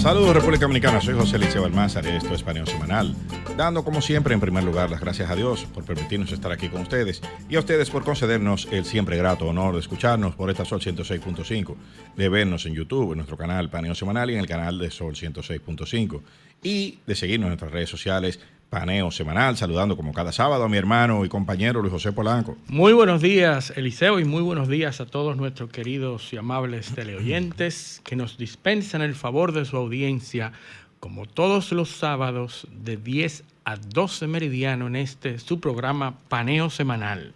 Saludos República Dominicana, soy José Liceo Almázar, esto es Paneo Semanal, dando como siempre en primer lugar las gracias a Dios por permitirnos estar aquí con ustedes y a ustedes por concedernos el siempre grato honor de escucharnos por esta Sol 106.5, de vernos en YouTube, en nuestro canal Paneo Semanal y en el canal de Sol 106.5 y de seguirnos en nuestras redes sociales Paneo Semanal, saludando como cada sábado a mi hermano y compañero Luis José Polanco. Muy buenos días, Eliseo, y muy buenos días a todos nuestros queridos y amables teleoyentes que nos dispensan el favor de su audiencia, como todos los sábados de 10 a 12 meridiano en su programa Paneo Semanal.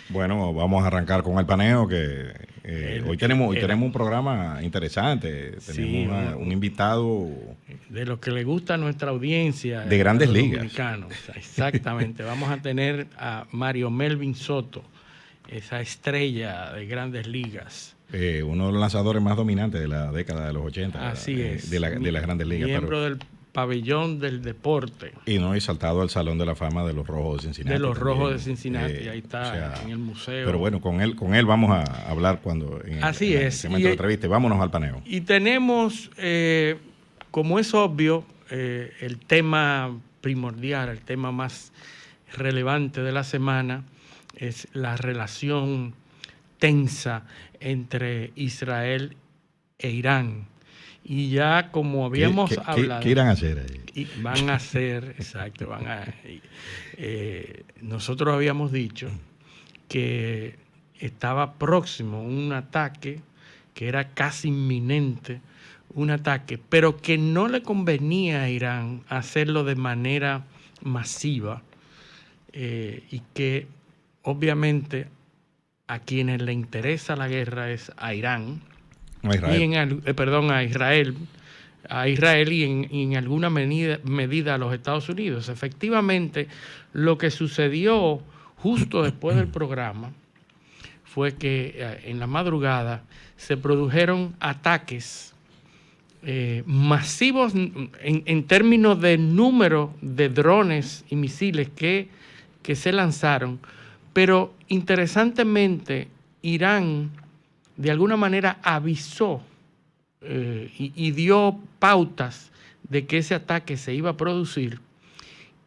Bueno, vamos a arrancar con el paneo que hoy tenemos un programa interesante. Tenemos un invitado de lo que le gusta a nuestra audiencia de Grandes Ligas. Dominicanos. Exactamente. Vamos a tener a Mario Melvin Soto, esa estrella de Grandes Ligas. Uno de los lanzadores más dominantes de la década de los 80. Así es. De las Grandes Ligas. Miembro del pabellón del deporte. Y no he saltado al Salón de la Fama de los Rojos de Cincinnati. De los también. Rojos de Cincinnati, ahí está, o sea, en el museo. Pero bueno, con él vamos a hablar Así es. En el momento de la entrevista. Vámonos al paneo. Y tenemos, como es obvio, el tema primordial, el tema más relevante de la semana es la relación tensa entre Israel e Irán. Y ya como habíamos hablado... ¿Qué irán a hacer ahí? Y van a hacer, exacto, nosotros habíamos dicho que estaba próximo un ataque, que era casi inminente, un ataque, pero que no le convenía a Irán hacerlo de manera masiva y que obviamente a quienes le interesa la guerra es a Irán, a Israel y en alguna medida a los Estados Unidos. Efectivamente, lo que sucedió justo después del programa fue que en la madrugada se produjeron ataques masivos en términos de número de drones y misiles que se lanzaron, pero interesantemente Irán de alguna manera avisó y dio pautas de que ese ataque se iba a producir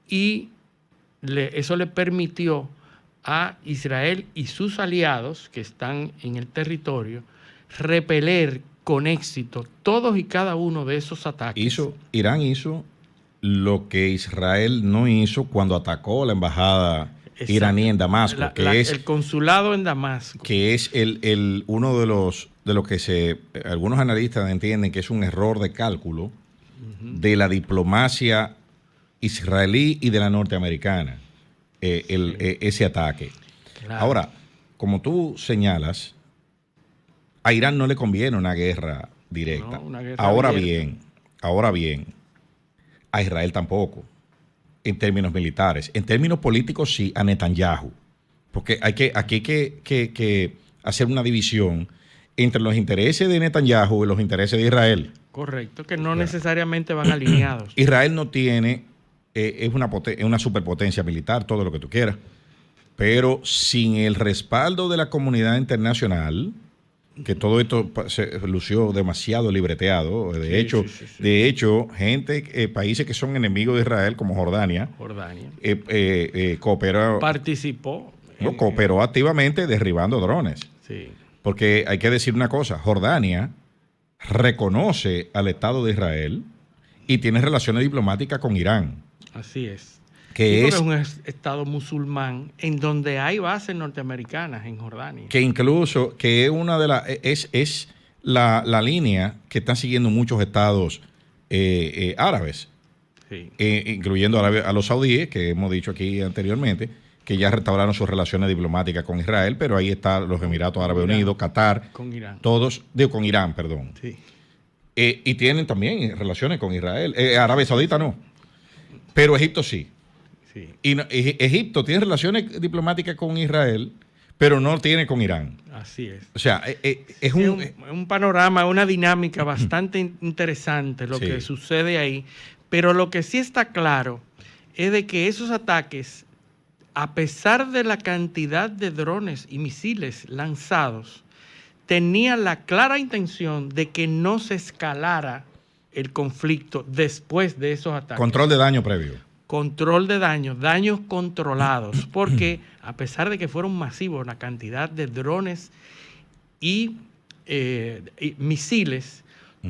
y eso le permitió a Israel y sus aliados que están en el territorio repeler con éxito todos y cada uno de esos ataques. Irán hizo lo que Israel no hizo cuando atacó la embajada iraní en Damasco, el consulado en Damasco, que es uno de los que algunos analistas entienden que es un error de cálculo de la diplomacia israelí y de la norteamericana, ese ataque. Claro. Ahora, como tú señalas, a Irán no le conviene una guerra directa. No, una guerra Ahora bien, a Israel tampoco. En términos militares. En términos políticos, sí, a Netanyahu. Porque aquí hay que hacer una división entre los intereses de Netanyahu y los intereses de Israel. Correcto, que no necesariamente van alineados. Israel no tiene, es una superpotencia militar, todo lo que tú quieras, pero sin el respaldo de la comunidad internacional, que todo esto se lució demasiado libreteado. De hecho, países que son enemigos de Israel, como Jordania. Cooperó. Participó. Cooperó activamente derribando drones. Sí. Porque hay que decir una cosa, Jordania reconoce al Estado de Israel y tiene relaciones diplomáticas con Irán. Así es. Que es un estado musulmán en donde hay bases norteamericanas en Jordania. Que incluso que es una de es la línea que están siguiendo muchos estados árabes, sí. Incluyendo a los saudíes, que hemos dicho aquí anteriormente, que ya restauraron sus relaciones diplomáticas con Israel, pero ahí están los Emiratos Árabes Unidos, Qatar, con Irán. Con Irán, perdón. Sí. Y tienen también relaciones con Israel. Arabia Saudita no, pero Egipto sí. Sí. Y Egipto tiene relaciones diplomáticas con Israel, pero no tiene con Irán. Así es. O sea, es un panorama, una dinámica bastante interesante lo que sucede ahí. Pero lo que sí está claro es de que esos ataques, a pesar de la cantidad de drones y misiles lanzados, tenían la clara intención de que no se escalara el conflicto después de esos ataques. Control de daño previo. Control de daños controlados, porque a pesar de que fueron masivos la cantidad de drones y misiles,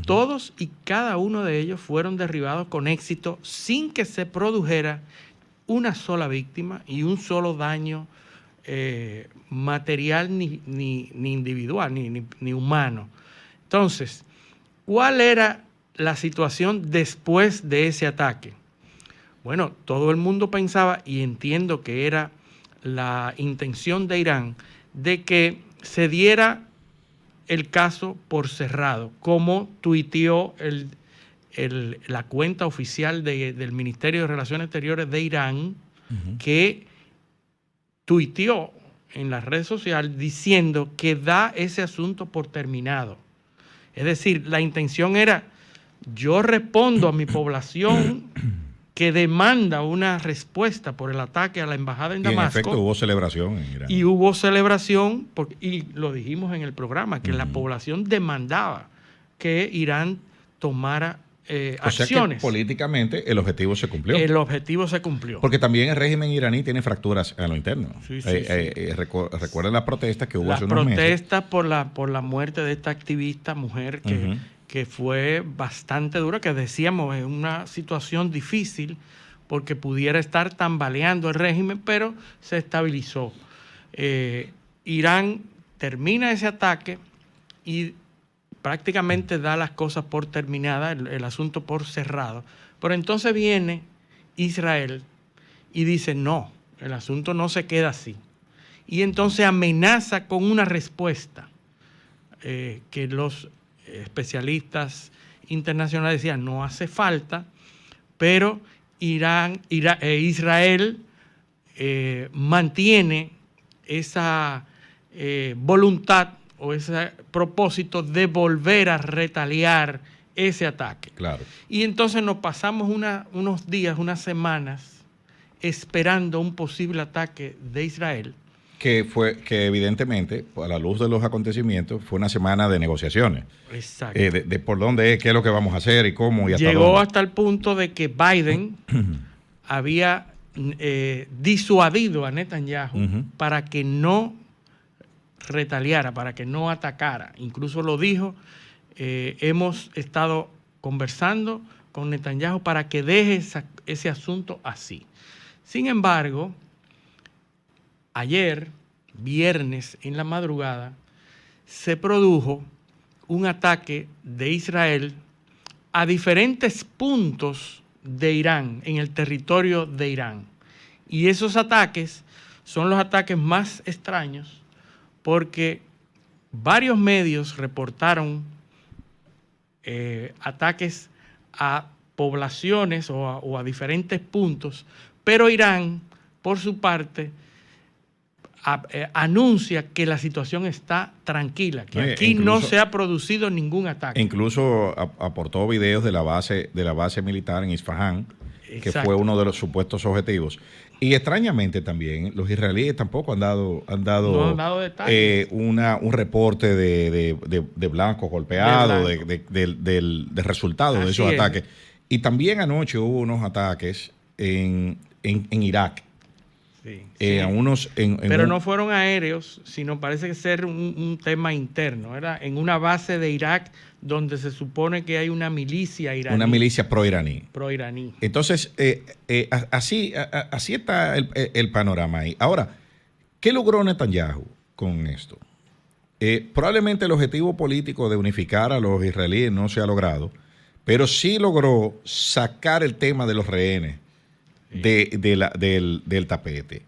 todos y cada uno de ellos fueron derribados con éxito sin que se produjera una sola víctima y un solo daño material ni individual, ni humano. Entonces, ¿cuál era la situación después de ese ataque? Bueno, todo el mundo pensaba, y entiendo que era la intención de Irán, de que se diera el caso por cerrado, como tuiteó la cuenta oficial del Ministerio de Relaciones Exteriores de Irán, que tuiteó en las redes sociales diciendo que da ese asunto por terminado. Es decir, la intención era, yo respondo a mi población que demanda una respuesta por el ataque a la embajada en Damasco. Y en efecto hubo celebración en Irán. Y hubo celebración, y lo dijimos en el programa, que la población demandaba que Irán tomara acciones. O sea que políticamente el objetivo se cumplió. El objetivo se cumplió. Porque también el régimen iraní tiene fracturas a lo interno. Sí. Recuerden las protestas que hubo hace unos meses. Las protestas por la muerte de esta activista mujer que fue bastante dura, que decíamos es una situación difícil porque pudiera estar tambaleando el régimen, pero se estabilizó. Irán termina ese ataque y prácticamente da las cosas por terminadas, el asunto por cerrado. Pero entonces viene Israel y dice, no, el asunto no se queda así. Y entonces amenaza con una respuesta que los especialistas internacionales decían, no hace falta, pero Israel mantiene esa voluntad o ese propósito de volver a retaliar ese ataque. Claro. Y entonces nos pasamos unos días, unas semanas, esperando un posible ataque de Israel. Que evidentemente, a la luz de los acontecimientos, fue una semana de negociaciones. Exacto. De por dónde es, qué es lo que vamos a hacer y cómo y hasta Llegó dónde. hasta el punto de que Biden había disuadido a Netanyahu para que no retaliara, para que no atacara. Incluso lo dijo, hemos estado conversando con Netanyahu para que deje ese asunto así. Sin embargo, ayer, viernes en la madrugada, se produjo un ataque de Israel a diferentes puntos de Irán, en el territorio de Irán. Y esos ataques son los ataques más extraños porque varios medios reportaron ataques a poblaciones o a diferentes puntos, pero Irán, por su parte, anuncia que la situación está tranquila, que aquí no se ha producido ningún ataque. Incluso aportó videos de la base militar en Isfahán, que fue uno de los supuestos objetivos. Y extrañamente también, los israelíes tampoco han dado detalles. Un reporte de blancos golpeados, del resultado de esos ataques. Y también anoche hubo unos ataques en Irak. Sí. Pero no fueron aéreos, sino parece ser un tema interno. Era en una base de Irak donde se supone que hay una milicia iraní. Una milicia pro-iraní. Pro-iraní. Entonces, así está el panorama ahí. Ahora, ¿qué logró Netanyahu con esto? Probablemente el objetivo político de unificar a los israelíes no se ha logrado, pero sí logró sacar el tema de los rehenes del tapete,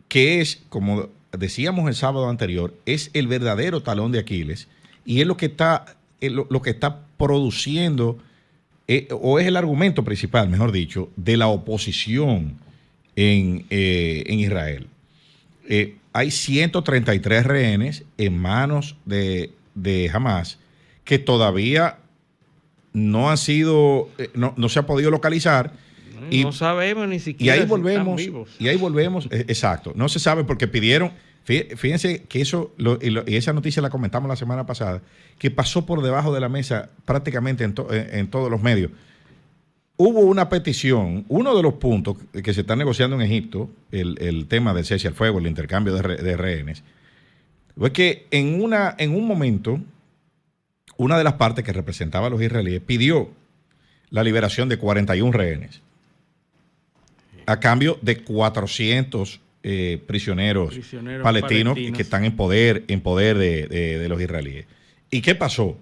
que es, como decíamos el sábado anterior, es el verdadero talón de Aquiles y es lo que está produciendo, o es el argumento principal, mejor dicho, de la oposición en Israel. Hay 133 rehenes en manos de Hamas que todavía no han sido, no se ha podido localizar. No sabemos ni siquiera si están vivos. Y ahí volvemos, exacto. No se sabe porque pidieron, Fíjense que eso, y esa noticia la comentamos la semana pasada, que pasó por debajo de la mesa prácticamente en todos los medios. Hubo una petición, uno de los puntos que se está negociando en Egipto, el tema del cese al fuego, el intercambio de rehenes, es que en un momento, una de las partes que representaba a los israelíes pidió la liberación de 41 rehenes a cambio de 400 prisioneros palestinos que están en poder de los israelíes. ¿Y qué pasó?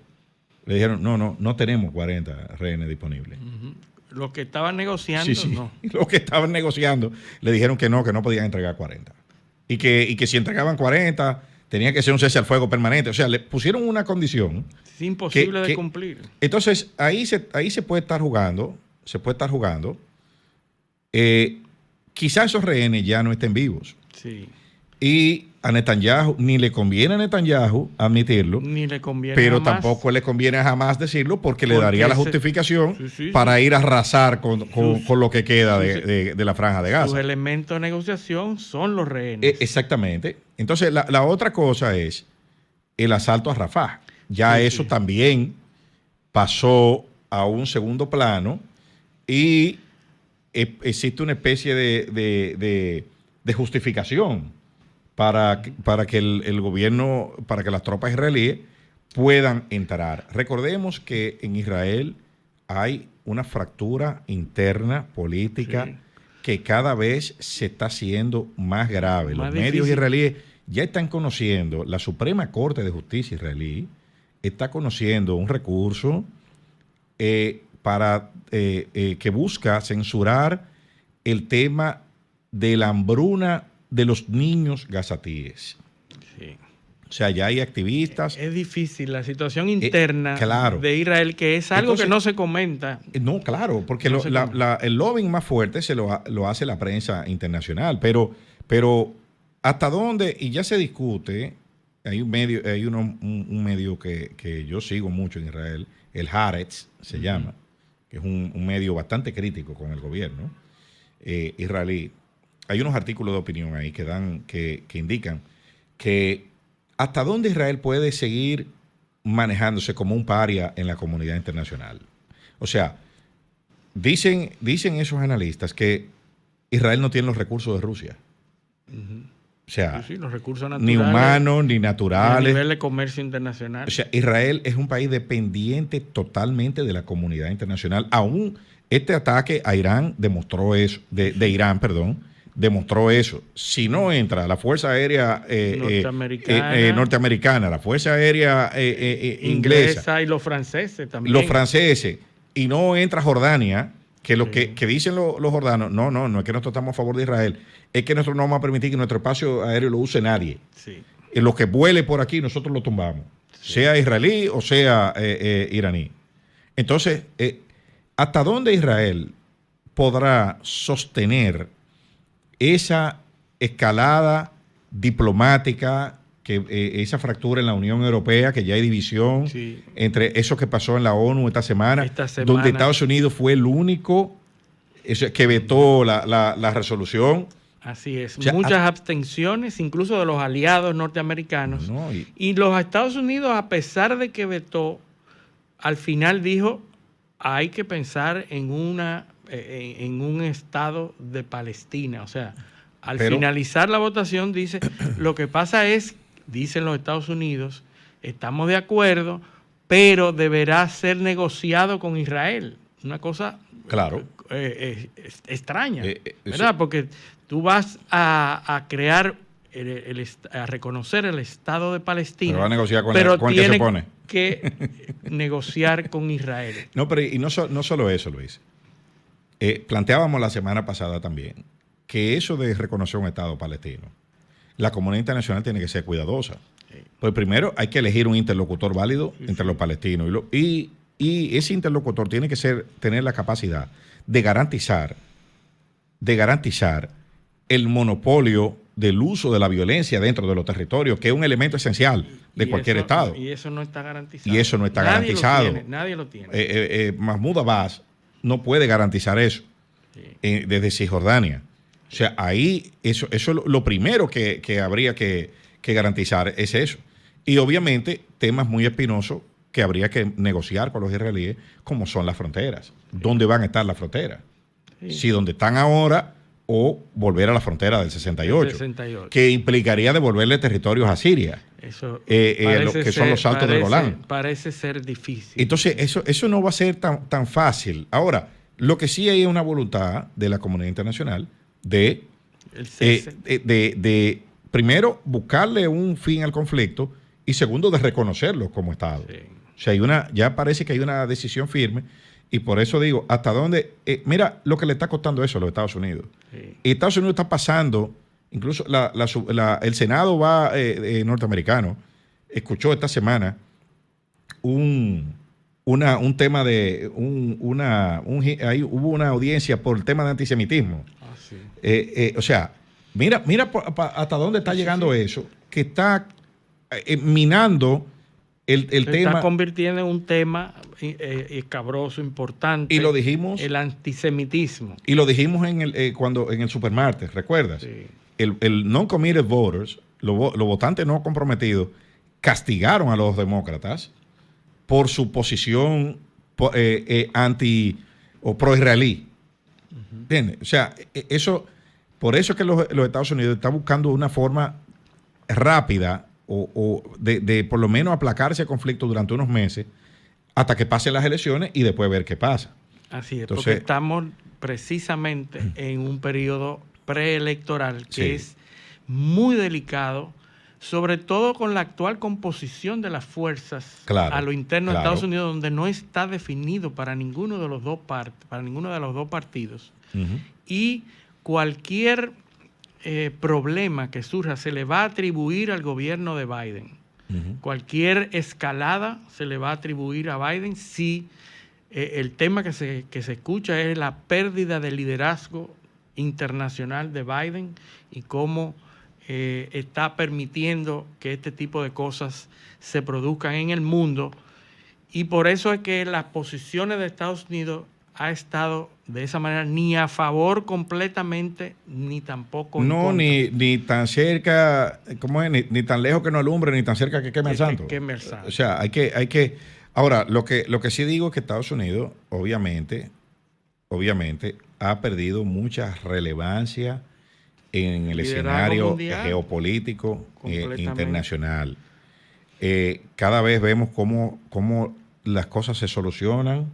Le dijeron, no tenemos 40 rehenes disponibles. Los que estaban negociando, no. Los que estaban negociando le dijeron que no podían entregar 40. Y que si entregaban 40, tenía que ser un cese al fuego permanente. O sea, le pusieron una condición. Es imposible de cumplir. Entonces, ahí se puede estar jugando. Quizás esos rehenes ya no estén vivos. Sí. Y a Netanyahu, ni le conviene a Netanyahu admitirlo, ni le conviene pero jamás. Tampoco le conviene jamás decirlo porque le daría la justificación para ir a arrasar con lo que queda de la franja de Gaza. Sus elementos de negociación son los rehenes. Exactamente. Entonces, la otra cosa es el asalto a Rafah. Ya eso también pasó a un segundo plano y existe una especie de justificación para que el gobierno, para que las tropas israelíes puedan entrar. Recordemos que en Israel hay una fractura interna política que cada vez se está haciendo más grave. Los medios israelíes ya están conociendo, la Suprema Corte de Justicia israelí está conociendo un recurso que busca censurar el tema de la hambruna de los niños gazatíes. Sí. O sea, ya hay activistas. Es difícil la situación interna de Israel, que es algo que no se comenta. No, claro, porque el lobbying más fuerte lo hace la prensa internacional, pero hasta dónde, y ya se discute, hay un medio que yo sigo mucho en Israel, el Haaretz se llama, que es un medio bastante crítico con el gobierno israelí. Hay unos artículos de opinión ahí que indican que hasta dónde Israel puede seguir manejándose como un paria en la comunidad internacional. O sea, dicen esos analistas que Israel no tiene los recursos de Rusia. O sea, los recursos naturales, ni humanos, ni naturales. A nivel de comercio internacional. O sea, Israel es un país dependiente totalmente de la comunidad internacional. Aún este ataque a Irán demostró eso, de Irán, demostró eso. Si no entra la Fuerza Aérea norteamericana, la Fuerza Aérea inglesa y los franceses también. Los franceses, y no entra Jordania, que lo que dicen los jordanos, no es que nosotros estamos a favor de Israel, es que nosotros no vamos a permitir que nuestro espacio aéreo lo use nadie. Sí. En lo que vuele por aquí, nosotros lo tumbamos, sea israelí o sea iraní. Entonces, ¿hasta dónde Israel podrá sostener esa escalada diplomática, esa fractura en la Unión Europea, que ya hay división entre eso que pasó en la ONU esta semana, donde Estados Unidos fue el único que vetó la resolución? Así es, o sea, muchas abstenciones, incluso de los aliados norteamericanos. Y los Estados Unidos, a pesar de que vetó, al final dijo, hay que pensar en un estado de Palestina. O sea, al finalizar la votación dice, lo que pasa es, dicen los Estados Unidos, estamos de acuerdo, pero deberá ser negociado con Israel. Una cosa extraña, ¿verdad? Porque tú vas a crear, a reconocer el Estado de Palestina, pero va a negociar con el que se opone. Que negociar con Israel. No, pero y no solo eso, Luis. Planteábamos la semana pasada también que eso de reconocer un Estado palestino, la comunidad internacional tiene que ser cuidadosa. Pues primero hay que elegir un interlocutor válido entre los palestinos y ese interlocutor tiene que tener la capacidad de garantizar el monopolio del uso de la violencia dentro de los territorios, que es un elemento esencial de cualquier Estado. Y eso no está garantizado. Nadie lo tiene. Mahmoud Abbas no puede garantizar eso desde Cisjordania. O sea, ahí eso es lo primero que habría que garantizar es eso. Y obviamente temas muy espinosos que habría que negociar con los israelíes, como son las fronteras. ¿Dónde van a estar las fronteras? Sí. Si donde están ahora o volver a la frontera del 68, 68. que implicaría devolverle territorios a Siria, Eso lo que son los saltos del Golán. Parece ser difícil. Entonces, eso no va a ser tan fácil. Ahora, lo que sí hay es una voluntad de la comunidad internacional de primero, buscarle un fin al conflicto y segundo, de reconocerlo como Estado. Sí. O sea, ya parece que hay una decisión firme y por eso digo, hasta dónde, mira lo que le está costando eso a los Estados Unidos. Sí. Y Estados Unidos está pasando, incluso el Senado norteamericano escuchó esta semana un tema de, ahí hubo una audiencia por el tema de antisemitismo. Sí. O sea, mira hasta dónde está llegando eso, que está minando el tema. Se está convirtiendo en un tema escabroso, importante. Y lo dijimos. El antisemitismo. Y lo dijimos en el supermartes, ¿recuerdas? Sí. El non-committed voters, los votantes no comprometidos, castigaron a los demócratas por su posición anti o pro-israelí. ¿Entiendes? O sea, por eso es que los Estados Unidos están buscando una forma rápida o de por lo menos aplacar ese conflicto durante unos meses hasta que pasen las elecciones y después ver qué pasa. Así es, Entonces, porque estamos precisamente en un periodo preelectoral que sí, es muy delicado, sobre todo con la actual composición de las fuerzas a lo interno de Estados Unidos, donde no está definido para ninguno de los dos partidos. Uh-huh. Y cualquier problema que surja se le va a atribuir al gobierno de Biden. Uh-huh. Cualquier escalada se le va a atribuir a Biden si el tema que se escucha es la pérdida de liderazgo internacional de Biden y cómo está permitiendo que este tipo de cosas se produzcan en el mundo. Y por eso es que las posiciones de Estados Unidos ha estado de esa manera ni a favor completamente, ni tampoco en contra. ni tan cerca, ¿cómo es? Ni tan lejos que no alumbre, ni tan cerca que queme el santo. O sea, hay que. Ahora, lo que sí digo es que Estados Unidos, obviamente, ha perdido mucha relevancia en el escenario geopolítico internacional. Cada vez vemos cómo las cosas se solucionan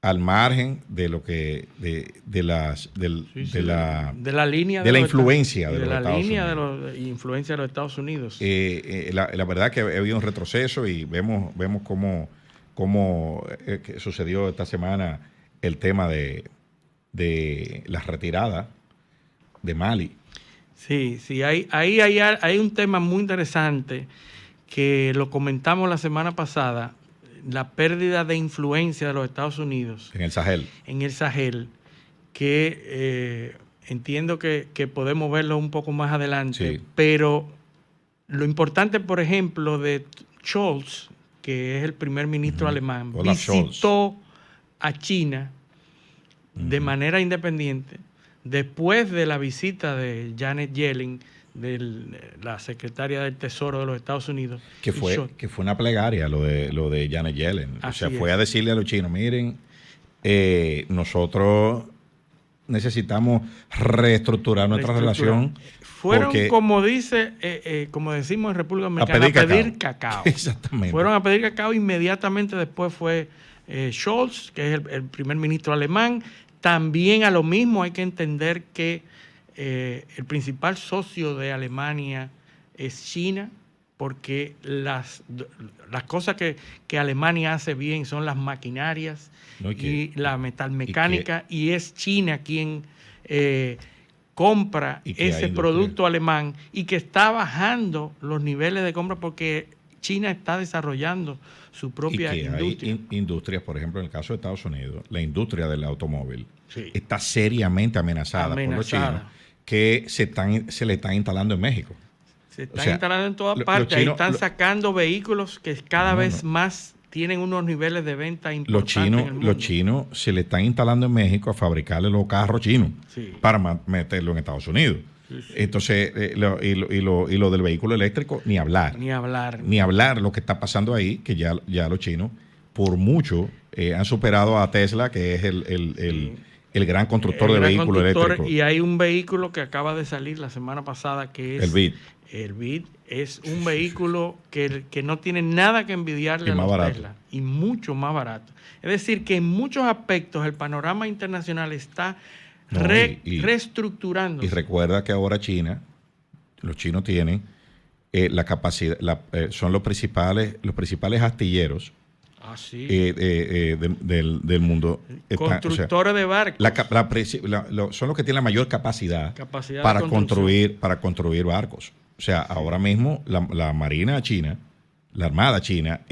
al margen de lo que de la línea de la influencia de los Estados Unidos. De la influencia de los Estados Unidos. La verdad que ha habido un retroceso y vemos cómo sucedió esta semana el tema de la retirada de Mali. Sí, hay un tema muy interesante que lo comentamos la semana pasada, la pérdida de influencia de los Estados Unidos en el Sahel. Que entiendo que podemos verlo un poco más adelante, sí, pero lo importante, por ejemplo, de Scholz, que es el primer ministro alemán, visitó a China de manera independiente después de la visita de Janet Yellen, la secretaria del Tesoro de los Estados Unidos. Que fue una plegaria lo de Janet Yellen. Así o sea, fue a decirle a los chinos, miren, nosotros necesitamos reestructurar nuestra relación. Fueron, como decimos en República Dominicana, a pedir cacao. Exactamente. Fueron a pedir cacao, inmediatamente después fue Scholz, que es el primer ministro alemán. También a lo mismo hay que entender que el principal socio de Alemania es China, porque las cosas que Alemania hace bien son las maquinarias y la metalmecánica, y es China quien compra ese producto alemán y que está bajando los niveles de compra porque China está desarrollando su propia industria. Hay industrias, por ejemplo, en el caso de Estados Unidos, la industria del automóvil está seriamente amenazada por los chinos que se le están instalando en México. Se están instalando en todas partes. Ahí están sacando vehículos que cada vez más tienen unos niveles de venta importantes en el mundo. Los chinos se le están instalando en México a fabricarle los carros chinos para meterlo en Estados Unidos. Sí. Entonces, lo del vehículo eléctrico, ni hablar. Ni hablar lo que está pasando ahí, que ya los chinos, por mucho, han superado a Tesla, que es el gran constructor de vehículos eléctricos. Y hay un vehículo que acaba de salir la semana pasada, que es... El Bit es un vehículo que no tiene nada que envidiarle a los Tesla y mucho más barato. Es decir, que en muchos aspectos el panorama internacional está reestructurando. Y recuerda que ahora los chinos tienen la capacidad, son los principales astilleros del mundo. Constructores de barcos. Son los que tienen la mayor capacidad para construir barcos. O sea, ahora mismo la Marina China, la Armada China,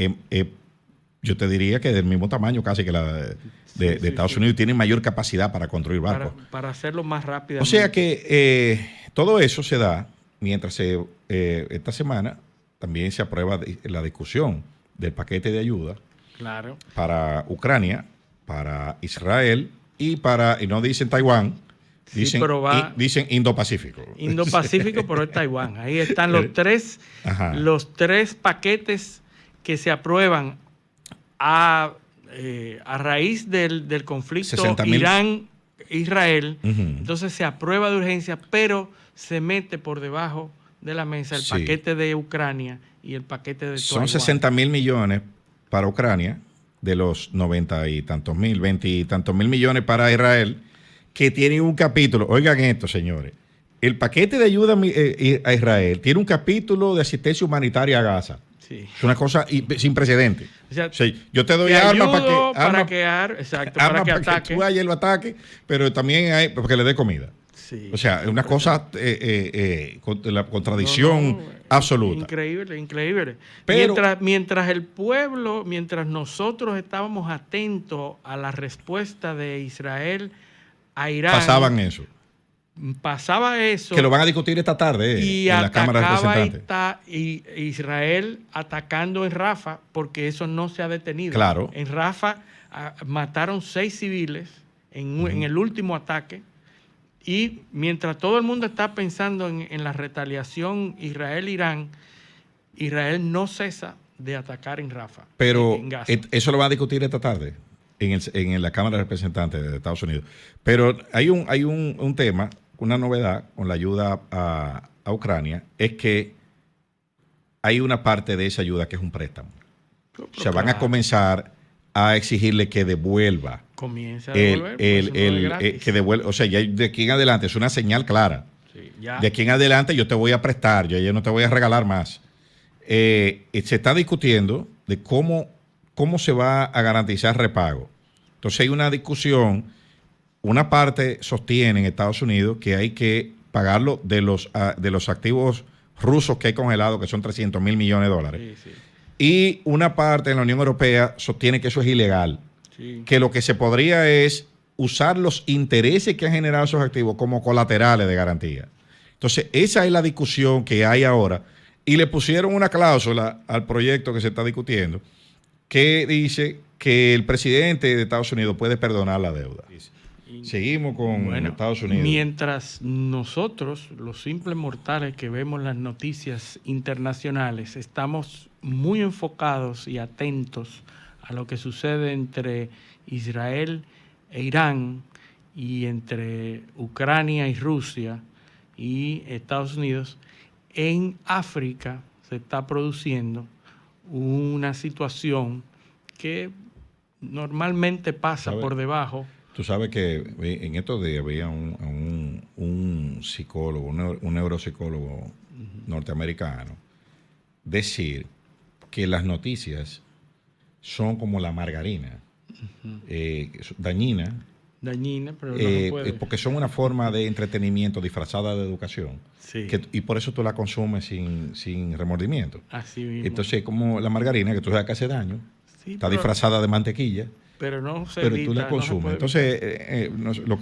yo te diría que del mismo tamaño casi que la de Estados Unidos, tienen mayor capacidad para construir barcos. Para hacerlo más rápido. O sea que todo eso se da mientras esta semana también se aprueba la discusión del paquete de ayuda para Ucrania, para Israel y no dicen Taiwán. Dicen Indo-Pacífico. Indo-Pacífico, pero es Taiwán. Ahí están los tres paquetes que se aprueban a raíz del conflicto Irán-Israel. Entonces se aprueba de urgencia, pero se mete por debajo de la mesa el paquete de Ucrania y el paquete de Taiwán. Son 60.000 millones para Ucrania, de los 90 y tantos mil, 20 y tantos mil millones para Israel, que tienen un capítulo. Oigan esto, señores. El paquete de ayuda a Israel tiene un capítulo de asistencia humanitaria a Gaza. Sí. Es una cosa sin precedentes. O sea, yo te doy armas para que ataque. Tú vayas y lo ataque, pero también hay para que le dé comida. Sí. O sea, es una cosa, la contradicción absoluta. Increíble. Pero, mientras el pueblo, mientras nosotros estábamos atentos a la respuesta de Israel a Irán. Pasaba eso. Que lo van a discutir esta tarde en la Cámara de Representantes. Y Israel atacando en Rafah, porque eso no se ha detenido. Claro. En Rafah mataron 6 civiles en el último ataque. Y mientras todo el mundo está pensando en la retaliación Israel-Irán, Israel no cesa de atacar en Rafah. Pero eso lo van a discutir esta tarde en la Cámara de Representantes de Estados Unidos. Pero hay un tema, una novedad con la ayuda a Ucrania, es que hay una parte de esa ayuda que es un préstamo. O sea, van a comenzar a exigirle que devuelva. Comienza a devolver. Que devuelva. O sea, ya de aquí en adelante es una señal clara. Sí, de aquí en adelante yo te voy a prestar, yo ya no te voy a regalar más. Se está discutiendo de cómo se va a garantizar repago. Entonces hay una discusión. Una parte sostiene en Estados Unidos que hay que pagarlo de los activos rusos que hay congelados, que son 300.000 millones de dólares. Sí. Y una parte en la Unión Europea sostiene que eso es ilegal. Sí. Que lo que se podría es usar los intereses que han generado esos activos como colaterales de garantía. Entonces, esa es la discusión que hay ahora. Y le pusieron una cláusula al proyecto que se está discutiendo que dice que el presidente de Estados Unidos puede perdonar la deuda. Seguimos con Estados Unidos. Mientras nosotros, los simples mortales que vemos las noticias internacionales, estamos muy enfocados y atentos a lo que sucede entre Israel e Irán y entre Ucrania y Rusia y Estados Unidos, en África se está produciendo una situación que normalmente pasa por debajo. Tú sabes que en estos días había un psicólogo, un neuropsicólogo norteamericano, decir que las noticias son como la margarina, dañina, pero no se puede. porque son una forma de entretenimiento disfrazada de educación, y por eso tú la consumes sin remordimiento. Así mismo. Entonces, como la margarina, que tú sabes que hace daño, está disfrazada de mantequilla, pero tú la consumes. No. Entonces, lo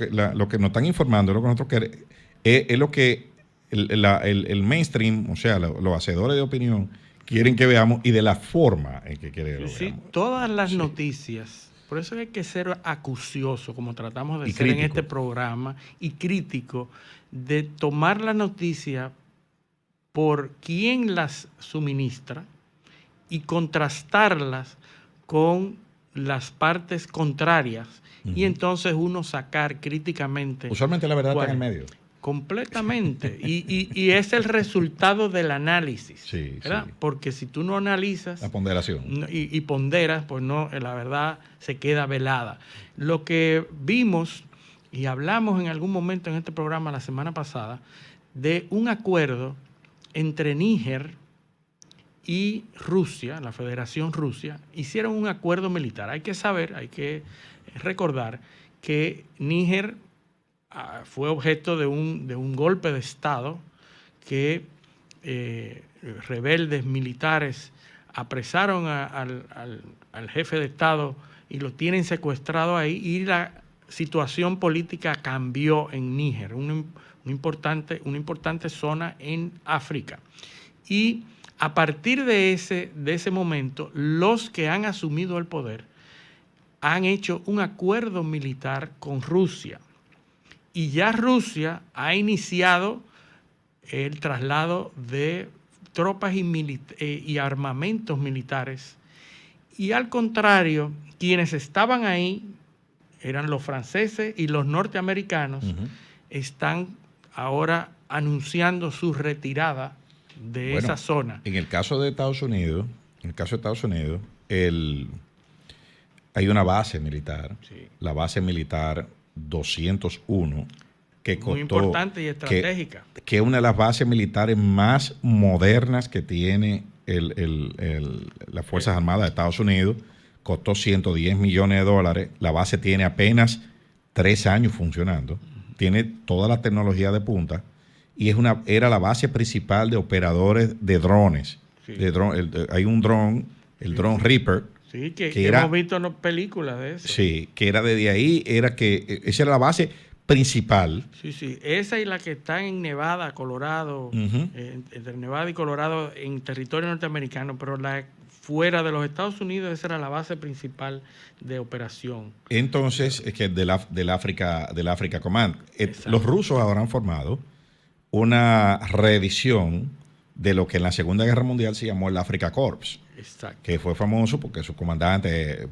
que nos están informando, lo que nosotros queremos, es lo que el mainstream, o sea, los hacedores de opinión, quieren que veamos y de la forma en que quieren que lo Sí, veamos. todas las noticias. Por eso hay que ser acucioso, como tratamos de Y ser en crítico. este programa, y crítico de tomar la noticia por quién las suministra y contrastarlas con las partes contrarias. Y entonces uno sacar críticamente. Usualmente la verdad está en el cuál- medio. Completamente. Y es el resultado del análisis. Sí, ¿verdad? sí. Porque si tú no analizas La ponderación. y ponderas, pues no, la verdad se queda velada. Lo que vimos y hablamos en algún momento en este programa la semana pasada de un acuerdo entre Níger y Rusia, la Federación Rusia, hicieron un acuerdo militar. Hay que saber, hay que recordar que Níger fue objeto de un golpe de Estado que rebeldes militares apresaron al jefe de Estado y lo tienen secuestrado ahí, y la situación política cambió en Níger, una importante zona en África. Y a partir de ese momento, los que han asumido el poder han hecho un acuerdo militar con Rusia. Y ya Rusia ha iniciado el traslado de tropas y armamentos militares. Y al contrario, quienes estaban ahí eran los franceses y los norteamericanos, están ahora anunciando su retirada de esa zona. En el caso de Estados Unidos, hay una base militar, Sí. la base militar 201, que costó, Muy importante y estratégica. que es una de las bases militares más modernas que tiene las Fuerzas Armadas de Estados Unidos. Costó $110 millones. La base tiene apenas 3 años funcionando. Tiene toda la tecnología de punta y era la base principal de operadores de drones. Sí. Hay un dron, el drone Reaper. Sí, que era, hemos visto películas de eso. Sí, que era desde ahí, esa era la base principal. Sí, esa y la que está en Nevada, Colorado, entre Nevada y Colorado en territorio norteamericano, pero la fuera de los Estados Unidos, esa era la base principal de operación. Entonces, es que del Africa Command. Los rusos ahora han formado una reedición de lo que en la Segunda Guerra Mundial se llamó el Africa Corps. Exacto. Que fue famoso porque su comandante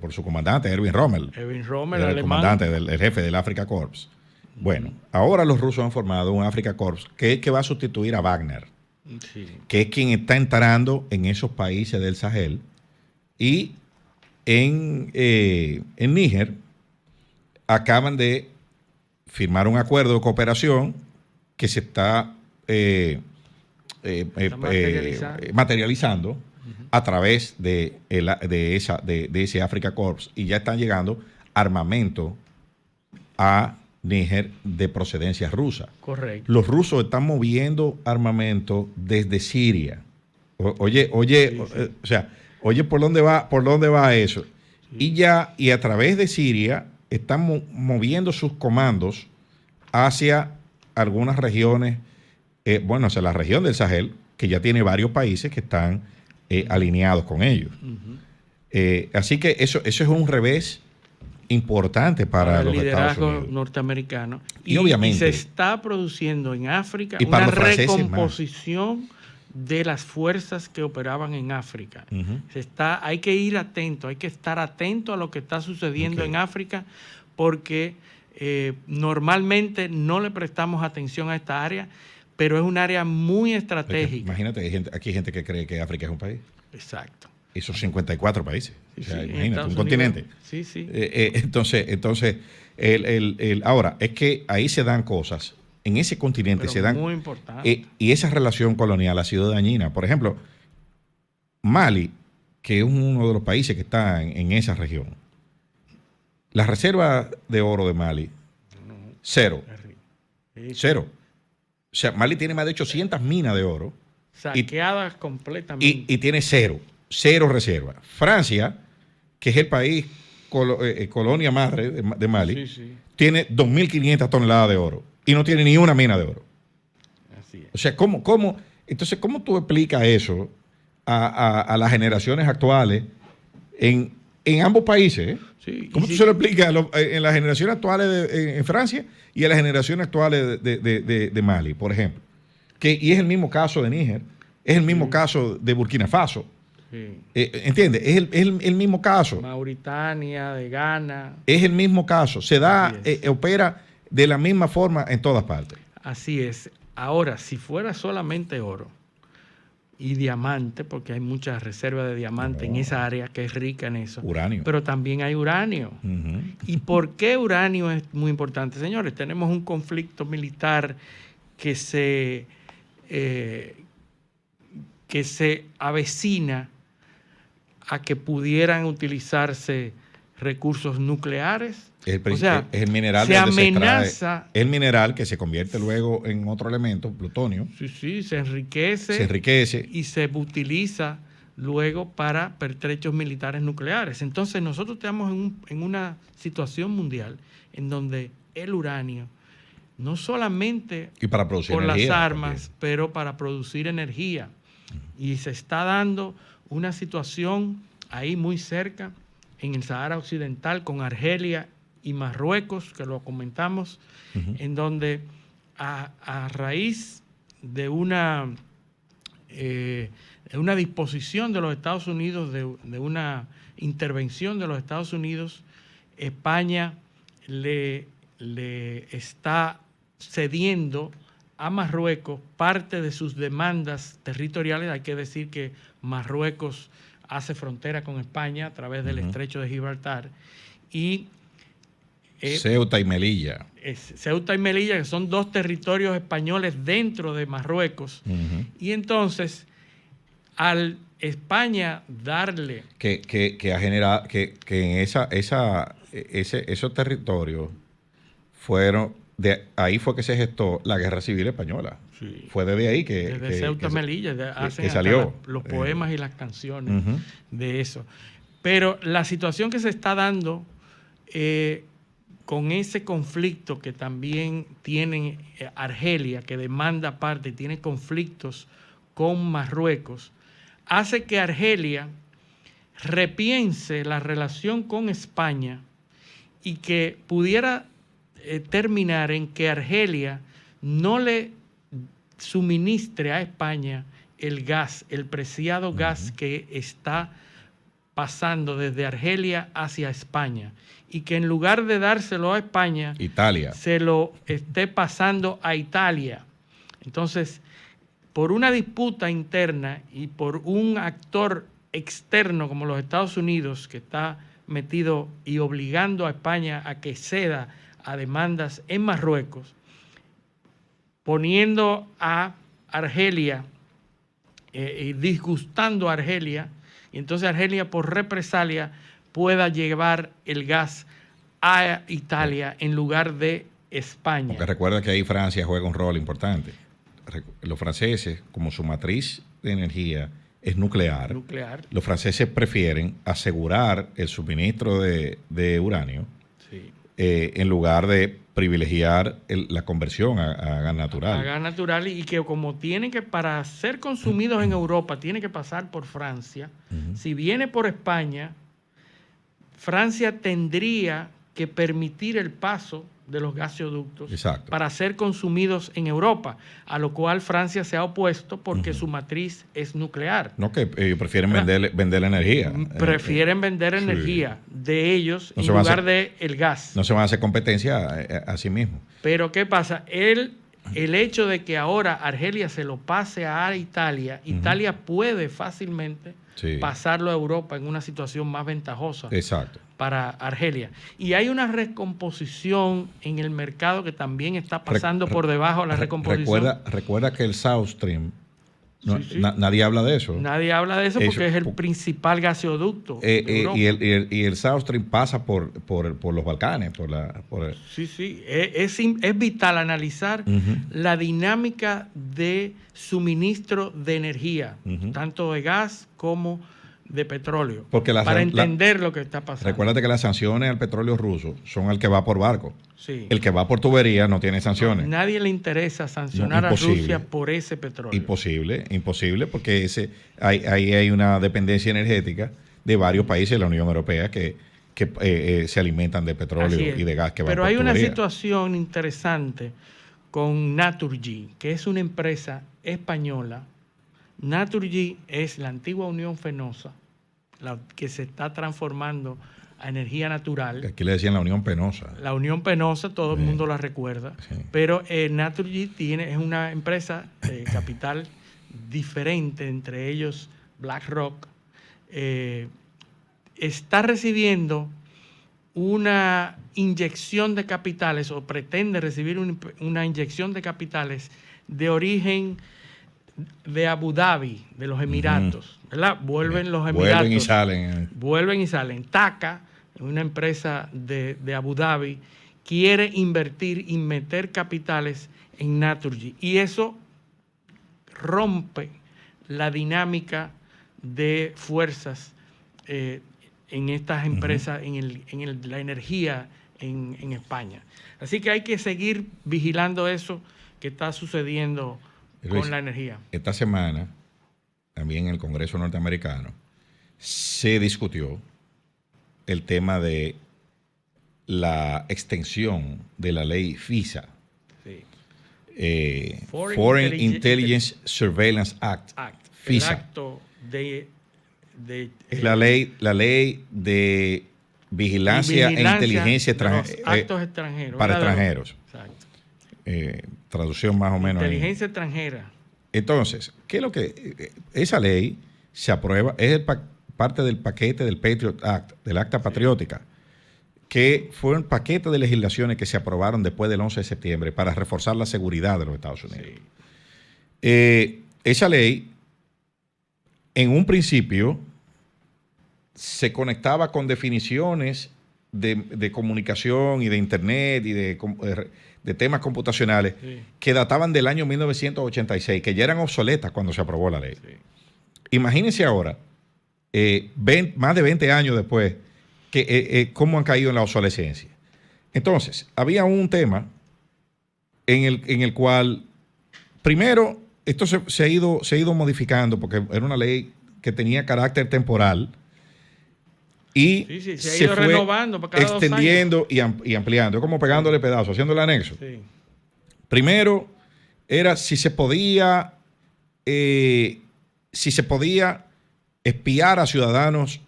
Erwin Rommel. Erwin Rommel, era el alemán. comandante, el jefe del Africa Corps. Bueno, ahora los rusos han formado un Africa Corps que va a sustituir a Wagner, Sí. que es quien está entrando en esos países del Sahel. Y en Níger acaban de firmar un acuerdo de cooperación que se está materializando a través de ese Africa Corps, y ya están llegando armamento a Níger de procedencia rusa. Correcto. Los rusos están moviendo armamento desde Siria. Oye, ¿por dónde va eso? Sí. Y a través de Siria están moviendo sus comandos hacia algunas regiones, hacia la región del Sahel, que ya tiene varios países que están alineados con ellos. Así que eso es un revés importante para los Estados Unidos. Norteamericano. Y obviamente. Y se está produciendo en África una recomposición de las fuerzas que operaban en África. Hay que ir atento, hay que estar atento a lo que está sucediendo en África, porque normalmente no le prestamos atención a esta área, pero es un área muy estratégica. Imagínate, aquí hay gente que cree que África es un país. Exacto. Esos 54 países. Imagínate, un continente. Sí, sí. Entonces, ahora, es que ahí se dan cosas. En ese continente pero se dan. Muy importante. Y esa relación colonial ha sido dañina. Por ejemplo, Mali, que es uno de los países que está en esa región. La reserva de oro de Mali, cero. Cero. O sea, Mali tiene más de 800 minas de oro. Saqueadas completamente. Y tiene cero reserva. Francia, que es el país colonia madre de Mali, tiene 2.500 toneladas de oro y no tiene ni una mina de oro. Así es. O sea, entonces, ¿cómo tú explicas eso a las generaciones actuales en ambos países. ¿Eh? Sí, ¿Cómo tú se lo explicas en las generaciones actuales en Francia y en las generaciones actuales de Mali, por ejemplo? Y es el mismo caso de Níger, es el mismo caso de Burkina Faso. Sí. ¿Entiendes? Es el mismo caso. Mauritania, de Ghana. Es el mismo caso. Se da, opera de la misma forma en todas partes. Así es. Ahora, si fuera solamente oro y diamante, porque hay muchas reservas de diamante en esa área que es rica en eso. Uranio. Pero también hay uranio. ¿Y por qué uranio es muy importante? Señores, tenemos un conflicto militar que se avecina a que pudieran utilizarse recursos nucleares. O sea, es el mineral se amenaza. El mineral que se convierte luego en otro elemento, plutonio. Sí, se enriquece. Se enriquece. Y se utiliza luego para pertrechos militares nucleares. Entonces nosotros estamos en una situación mundial en donde el uranio, no solamente y para producir por energía, las armas, también, pero para producir energía. Y se está dando una situación ahí muy cerca, en el Sahara Occidental, con Argelia y Marruecos, que lo comentamos, en donde a raíz de una disposición de los Estados Unidos, de una intervención de los Estados Unidos, España le está cediendo a Marruecos parte de sus demandas territoriales. Hay que decir que Marruecos hace frontera con España a través del estrecho de Gibraltar. Y Ceuta y Melilla. Ceuta y Melilla, que son dos territorios españoles dentro de Marruecos. Y entonces, al España darle... Que ha generado, que en esos territorios fueron... ahí fue que se gestó la Guerra Civil Española. Sí. Fue desde ahí que... Desde Ceuta y Melilla hacen salió los poemas y las canciones de eso. Pero la situación que se está dando con ese conflicto que también tiene Argelia, que demanda parte y tiene conflictos con Marruecos, hace que Argelia repiense la relación con España y que pudiera terminar en que Argelia no le suministre a España el gas, el preciado gas que está pasando desde Argelia hacia España, y que en lugar de dárselo a España, Italia, se lo esté pasando a Italia. Entonces, por una disputa interna y por un actor externo como los Estados Unidos, que está metido y obligando a España a que ceda a demandas en Marruecos, poniendo a Argelia y disgustando a Argelia, y entonces Argelia por represalia pueda llevar el gas a Italia en lugar de España. Porque recuerda que ahí Francia juega un rol importante. Los franceses, como su matriz de energía es nuclear. Los franceses prefieren asegurar el suministro de uranio en lugar de privilegiar la conversión a gas natural. A gas natural, y que como tiene que, para ser consumidos en Europa, tiene que pasar por Francia. Si viene por España, Francia tendría que permitir el paso de los gaseoductos para ser consumidos en Europa, a lo cual Francia se ha opuesto porque su matriz es nuclear. No, que ellos prefieren vender la energía. Prefieren vender energía de ellos en lugar del gas. No se van a hacer competencia a sí mismos. Pero ¿qué pasa? El hecho de que ahora Argelia se lo pase a Italia, Italia puede fácilmente pasarlo a Europa en una situación más ventajosa para Argelia. Y hay una recomposición en el mercado que también está pasando por debajo de la recomposición. Recuerda que el South Stream, nadie habla de eso. Nadie habla de eso porque es el principal gaseoducto de Europa. Y el South Stream pasa por los Balcanes. Sí. Es vital analizar la dinámica de suministro de energía, tanto de gas como de petróleo Porque para entender lo que está pasando. Recuérdate que las sanciones al petróleo ruso son al que va por barco. Sí. El que va por tubería no tiene sanciones. Nadie le interesa sancionar a Rusia por ese petróleo. Imposible, porque ahí hay una dependencia energética de varios países de la Unión Europea que se alimentan de petróleo y de gas que van por tubería. Pero hay una situación interesante con Naturgy, que es una empresa española. Naturgy es la antigua Unión Fenosa, la que se está transformando a energía natural. Aquí le decían la Unión Penosa. La Unión Penosa, todo el mundo la recuerda. Sí. Pero Naturgy es una empresa de capital diferente, entre ellos BlackRock. Está recibiendo una inyección de capitales, o pretende recibir una inyección de capitales de origen de Abu Dhabi, de los Emiratos, ¿verdad? Vuelven los Emiratos. Vuelven y salen. TAQA, una empresa de Abu Dhabi, quiere invertir y meter capitales en Naturgy. Y eso rompe la dinámica de fuerzas en estas empresas, en la energía en España. Así que hay que seguir vigilando eso que está sucediendo con la energía. Esta semana, también en el Congreso norteamericano, se discutió el tema de la extensión de la ley FISA, sí. Foreign Intelligence Surveillance Act, FISA. El acto es la ley de vigilancia e inteligencia actos extranjeros, para extranjeros. Exacto. Traducción más o menos. Inteligencia extranjera. Entonces, ¿qué es lo que esa ley se aprueba? Es parte del paquete del Patriot Act, del Acta Patriótica, que fue un paquete de legislaciones que se aprobaron después del 11 de septiembre para reforzar la seguridad de los Estados Unidos. Sí. Esa ley, en un principio, se conectaba con definiciones de comunicación y de Internet y de temas computacionales, sí, que databan del año 1986, que ya eran obsoletas cuando se aprobó la ley. Sí. Imagínense ahora, más de 20 años después, cómo han caído en la obsolescencia. Entonces, había un tema en el cual, primero, esto se ha ido modificando porque era una ley que tenía carácter temporal y se fue renovando para cada extendiendo y ampliando. Es como pegándole pedazos, haciéndole anexo. Sí. Primero era si se podía espiar a ciudadanos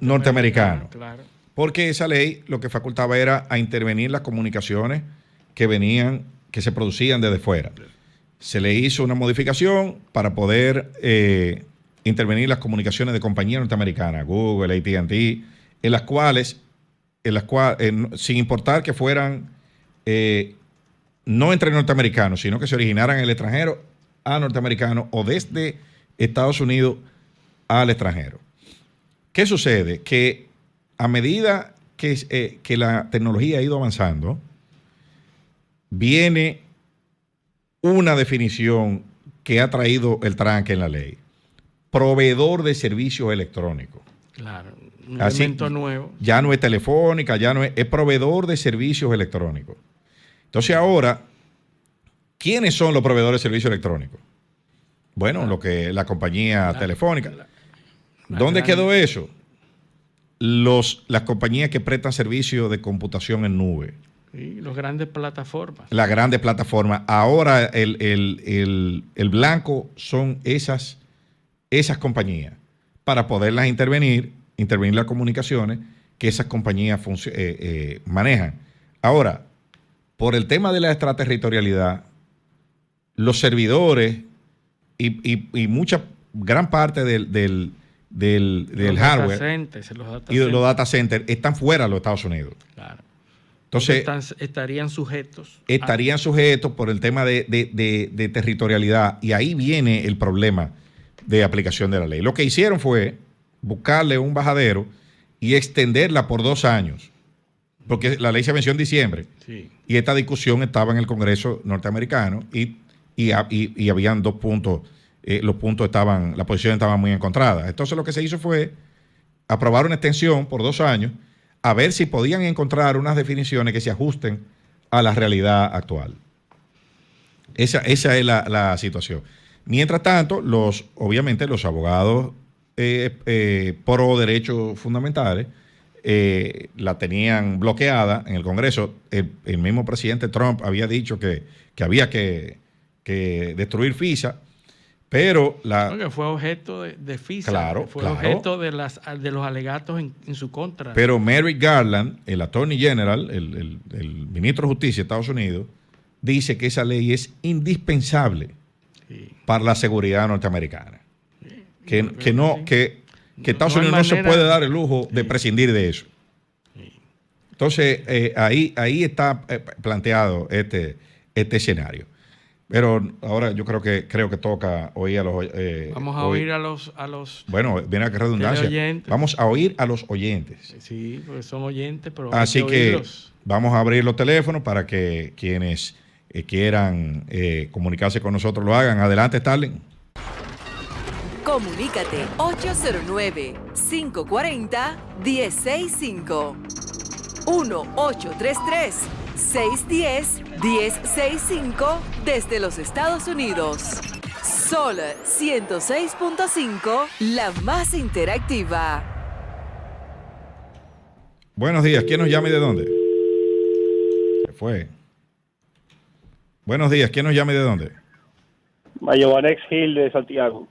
norteamericanos. Claro. Porque esa ley lo que facultaba era a intervenir las comunicaciones que se producían desde fuera. Se le hizo una modificación para poder intervenir las comunicaciones de compañías norteamericanas, Google, AT&T, en las cuales, sin importar que fueran no entre norteamericanos, sino que se originaran en el extranjero a norteamericanos o desde Estados Unidos al extranjero. ¿Qué sucede? Que a medida que la tecnología ha ido avanzando, viene una definición que ha traído el tranque en la ley. Proveedor de servicios electrónicos. Claro, un elemento nuevo. Ya no es telefónica, es proveedor de servicios electrónicos. Entonces ahora, ¿quiénes son los proveedores de servicios electrónicos? Bueno, la compañía telefónica. ¿Dónde quedó eso? Las compañías que prestan servicios de computación en nube. Sí, las grandes plataformas. Las grandes plataformas. Ahora el blanco son esas compañías para poderlas intervenir las comunicaciones que esas compañías manejan. Ahora, por el tema de la extraterritorialidad, los servidores y gran parte del hardware y de los data centers están fuera de los Estados Unidos. Claro. Entonces, estarían sujetos. Estarían sujetos por el tema de territorialidad, y ahí viene el problema de aplicación de la ley. Lo que hicieron fue buscarle un bajadero y extenderla por 2 años, porque la ley se venció en diciembre. Sí. Y esta discusión estaba en el Congreso norteamericano y habían 2 puntos las posiciones estaban muy encontradas. Entonces lo que se hizo fue aprobar una extensión por 2 años a ver si podían encontrar unas definiciones que se ajusten a la realidad actual. Esa es la situación. Mientras tanto, obviamente los abogados pro derechos fundamentales la tenían bloqueada en el Congreso. El mismo presidente Trump había dicho que había que destruir FISA, pero que fue objeto de FISA, claro, fue objeto de los alegatos en su contra. Pero Merrick Garland, el Attorney General, el ministro de Justicia de Estados Unidos, dice que esa ley es indispensable para la seguridad norteamericana. Que Estados Unidos no se puede dar el lujo de prescindir de eso. Entonces, ahí está planteado este escenario. Pero ahora yo creo que toca oír a los... Vamos a oír a los bueno, viene a que redundancia. Vamos a oír a los oyentes. Sí, porque son oyentes, pero así que vamos a abrir los teléfonos para que quienes quieran comunicarse con nosotros lo hagan. Adelante, Starling. Comunícate 809-540-1065. 1-833-610-1065 desde los Estados Unidos. Sol 106.5, la más interactiva. Buenos días, ¿quién nos llama y de dónde? Se fue. Buenos días, ¿quién nos llama y de dónde? Mayovanex Gil de Santiago.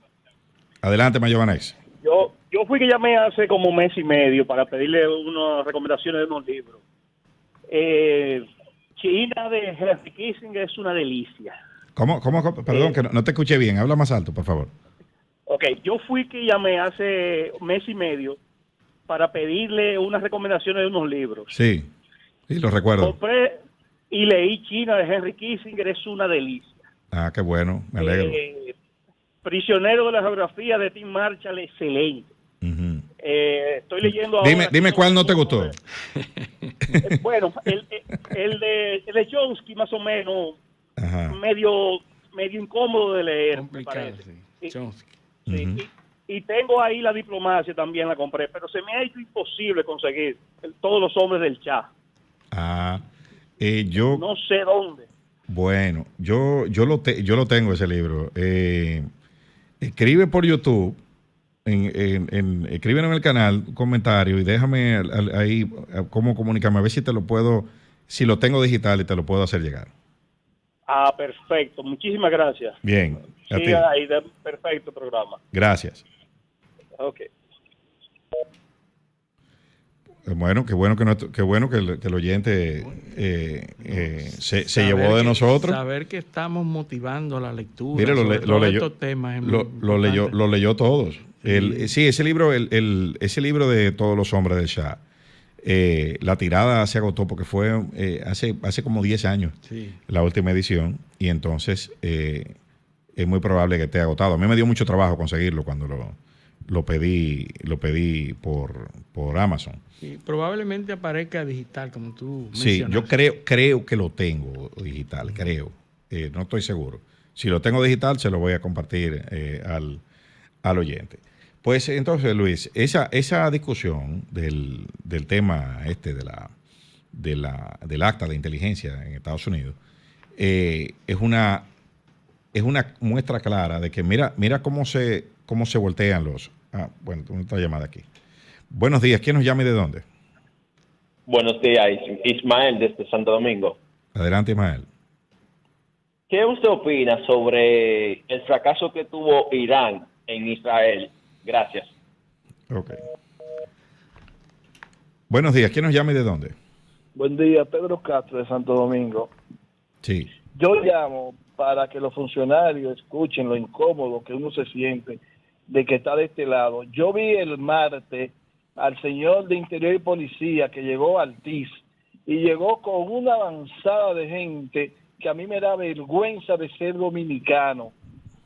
Adelante, Mayovanex. Yo fui que llamé hace como un mes y medio para pedirle unas recomendaciones de unos libros. China de Henry Kissinger es una delicia. ¿Cómo? Perdón, que no te escuché bien. Habla más alto, por favor. Ok, yo fui que llamé hace un mes y medio para pedirle unas recomendaciones de unos libros. Sí, lo recuerdo. Compré y leí China de Henry Kissinger, es una delicia. Ah, qué bueno, me alegro. Prisionero de la geografía de Tim Marshall, excelente. Uh-huh. Estoy leyendo ahora... Dime cuál no te gustó. Bueno, el de Chomsky más o menos, ajá, medio incómodo de leer, complicado, me parece. Sí. Chomsky. Sí, uh-huh. y tengo ahí La diplomacia, también la compré, pero se me ha hecho imposible conseguir Todos los hombres del Shah. Yo no sé dónde. Bueno, yo lo tengo ese libro. Escribe por YouTube, escríbeme en el canal un comentario y déjame ahí cómo comunicarme, a ver si si lo tengo digital y te lo puedo hacer llegar. Perfecto, muchísimas gracias. Bien. Sí, ahí, perfecto programa. Gracias. Ok. Bueno, qué bueno que el oyente se llevó de nosotros. Saber que estamos motivando la lectura. Mire, lo leyó, estos temas lo leyó todos. Sí. Ese libro de Todos los hombres del Shah, la tirada se agotó porque fue hace como 10 años, sí, la última edición, y entonces es muy probable que esté agotado. A mí me dio mucho trabajo conseguirlo cuando lo pedí por Amazon. Y probablemente aparezca digital, como tú Sí, mencionaste. yo creo que lo tengo digital, creo. No estoy seguro. Si lo tengo digital, se lo voy a compartir al oyente. Pues entonces, Luis, esa discusión del tema del acta de inteligencia en Estados Unidos es una muestra clara de que mira cómo se voltean los... bueno, tengo otra llamada aquí. Buenos días, ¿quién nos llama y de dónde? Buenos días, Ismael desde Santo Domingo. Adelante, Ismael. ¿Qué usted opina sobre el fracaso que tuvo Irán en Israel? Gracias. Ok. Buenos días, ¿quién nos llama y de dónde? Buen día, Pedro Castro de Santo Domingo. Sí. Yo llamo para que los funcionarios escuchen lo incómodo que uno se siente de que está de este lado. Yo vi el martes al señor de Interior y Policía que llegó al TIS y llegó con una avanzada de gente que a mí me da vergüenza de ser dominicano.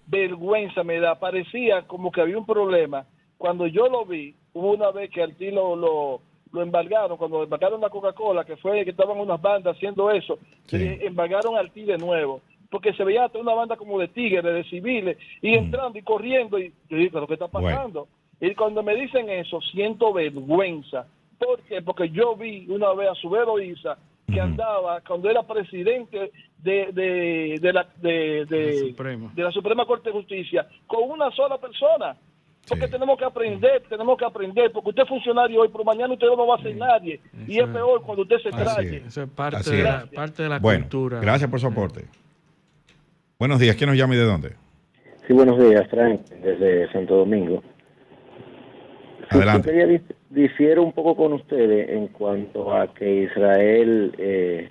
Vergüenza me da. Parecía como que había un problema. Cuando yo lo vi, hubo una vez que al TIS lo embargaron, cuando embargaron la Coca-Cola, que estaban unas bandas haciendo eso, sí, embargaron al TIS de nuevo. porque se veía hasta una banda como de tigres, de civiles, y entrando y corriendo, y yo digo, ¿pero qué está pasando? Y cuando me dicen eso, siento vergüenza. ¿Por qué? Porque yo vi una vez a Subero Isa, que andaba, cuando era presidente de la Suprema Corte de Justicia, con una sola persona. Porque tenemos que aprender, porque usted es funcionario hoy, pero mañana usted no va a ser nadie. Y es peor cuando usted se trae. Eso es parte de la bueno, cultura. Gracias por su aporte. Buenos días, ¿quién nos llama y de dónde? Sí, buenos días, Frank, desde Santo Domingo. Adelante. Yo difiero un poco con ustedes en cuanto a que Israel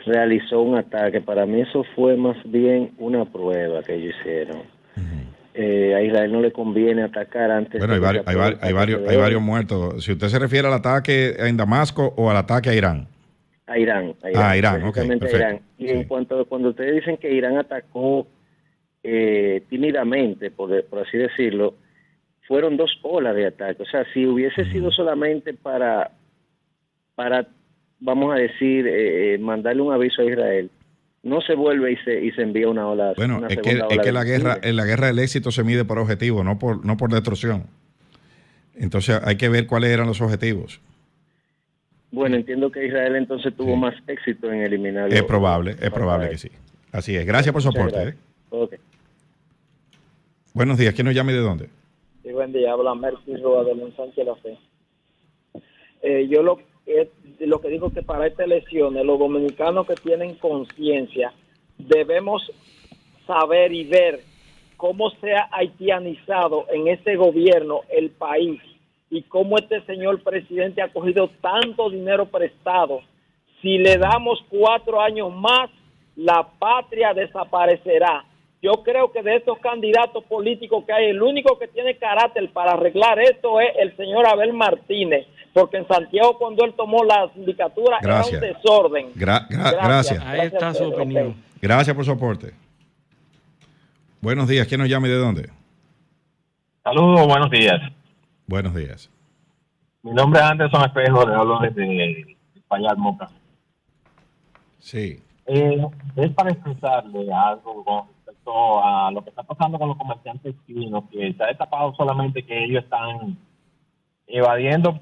realizó un ataque. Para mí eso fue más bien una prueba que ellos hicieron. A Israel no le conviene atacar antes. Bueno, hay varios muertos. Si usted se refiere al ataque en Damasco o al ataque a Irán. A Irán. Irán, ok, perfecto. Irán. Y en cuanto a cuando ustedes dicen que Irán atacó tímidamente, por así decirlo, fueron 2 olas de ataque. O sea, si hubiese sido solamente para vamos a decir, mandarle un aviso a Israel, no se vuelve y se envía una ola. Bueno, una es que la guerra el éxito se mide por objetivo, no por destrucción. Entonces hay que ver cuáles eran los objetivos. Bueno, entiendo que Israel entonces tuvo más éxito en eliminar. Es probable que sí. Así es. Gracias por su aporte. Okay. Buenos días, ¿quién nos llama y de dónde? Sí, buen día, habla Mercy Roa de Monsanto La Fe. Yo lo que digo que para estas elecciones, los dominicanos que tienen conciencia, debemos saber y ver cómo se ha haitianizado en este gobierno el país y cómo este señor presidente ha cogido tanto dinero prestado. Si le damos 4 años más, la patria desaparecerá. Yo creo que de estos candidatos políticos que hay, el único que tiene carácter para arreglar esto es el señor Abel Martínez, porque en Santiago cuando él tomó la sindicatura era un desorden. Gracias. Ahí está su opinión. Gracias por su aporte. Buenos días, ¿quién nos llama y de dónde? Saludos, buenos días. Buenos días. Mi nombre es Anderson Espejo, le hablo desde Payal Moca. Sí. Es para expresarle algo con respecto a lo que está pasando con los comerciantes chinos, que se ha destapado solamente que ellos están evadiendo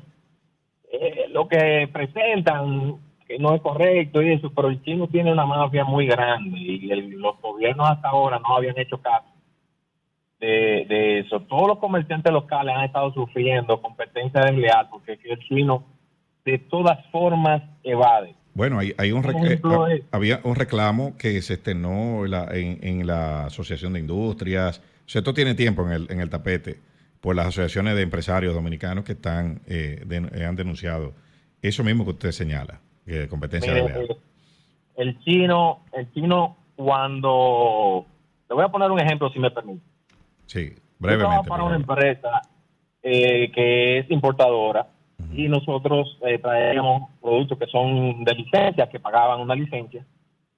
lo que presentan, que no es correcto y eso, pero el chino tiene una mafia muy grande y los gobiernos hasta ahora no habían hecho caso de eso. Todos los comerciantes locales han estado sufriendo competencia desleal porque el chino de todas formas evade. Bueno, había un reclamo que se externó en la Asociación de Industrias. O sea, esto tiene tiempo en el tapete por las asociaciones de empresarios dominicanos que han denunciado eso mismo que usted señala, que competencia desleal. El chino cuando... Le voy a poner un ejemplo, si me permite. Sí, brevemente. Yo trabajo para una empresa que es importadora y nosotros traemos productos que son de licencia, que pagaban una licencia,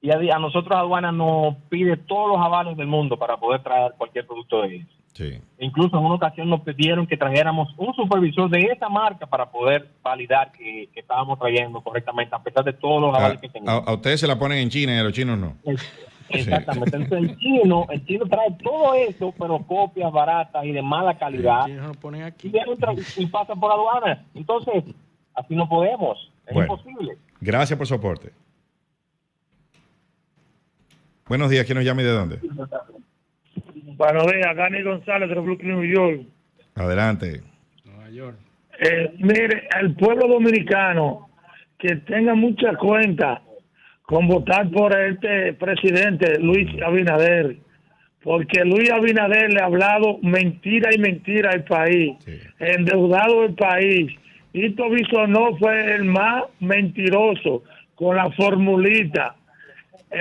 y a nosotros aduana nos pide todos los avales del mundo para poder traer cualquier producto de ellos. Sí. Incluso en una ocasión nos pidieron que trajéramos un supervisor de esa marca para poder validar que estábamos trayendo correctamente, a pesar de todos los avales que teníamos. A ustedes se la ponen en China y a los chinos no. Exactamente. Entonces el chino trae todo eso, pero copias baratas y de mala calidad. Los chinos lo ponen aquí. Y pasan por aduana. Entonces, así no podemos. Es imposible. Gracias por su aporte. Buenos días, ¿quién nos llama y de dónde? Buenos días, Gani González de Brooklyn, New York. Adelante. Nueva York. Mire, el pueblo dominicano que tenga mucha cuenta con votar por este presidente Luis Abinader, porque Luis Abinader le ha hablado mentira y mentira al país, endeudado el país. Hito Bisonó fue el más mentiroso con la formulita.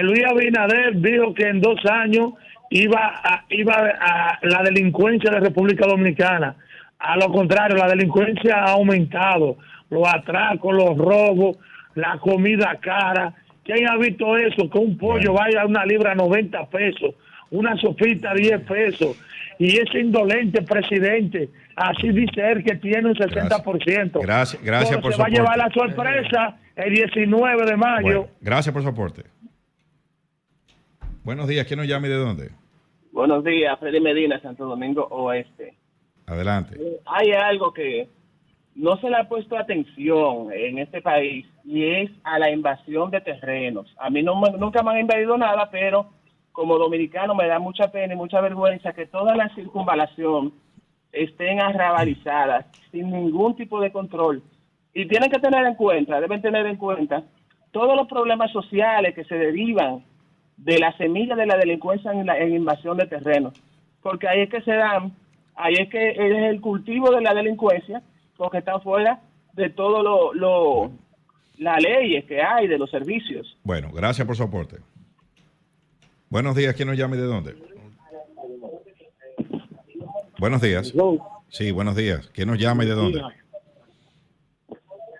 Luis Abinader dijo que en 2 años iba a la delincuencia de República Dominicana. A lo contrario, la delincuencia ha aumentado, los atracos, los robos, la comida cara. ¿Quién ha visto eso? Que un pollo vaya a una libra a 90 pesos, una sopita a 10 pesos, y ese indolente presidente, así dice él que tiene un 60%. Gracias por su aporte. Se va a llevar la sorpresa el 19 de mayo. Bueno, gracias por su aporte. Buenos días, ¿quién nos llama y de dónde? Buenos días, Freddy Medina, Santo Domingo Oeste. Adelante. Hay algo que no se le ha puesto atención en este país y es a la invasión de terrenos. A mí nunca me han invadido nada, pero como dominicano me da mucha pena y mucha vergüenza que toda la circunvalación estén arrabalizadas sin ningún tipo de control. Y tienen que tener en cuenta, deben tener en cuenta todos los problemas sociales que se derivan de la semilla de la delincuencia en invasión de terrenos. Porque ahí es que se dan, ahí es que es el cultivo de la delincuencia, porque están fuera de todo las leyes que hay, de los servicios. Bueno, gracias por su aporte. Buenos días, ¿quién nos llama y de dónde? Buenos días. Sí, buenos días. ¿Quién nos llama y de dónde?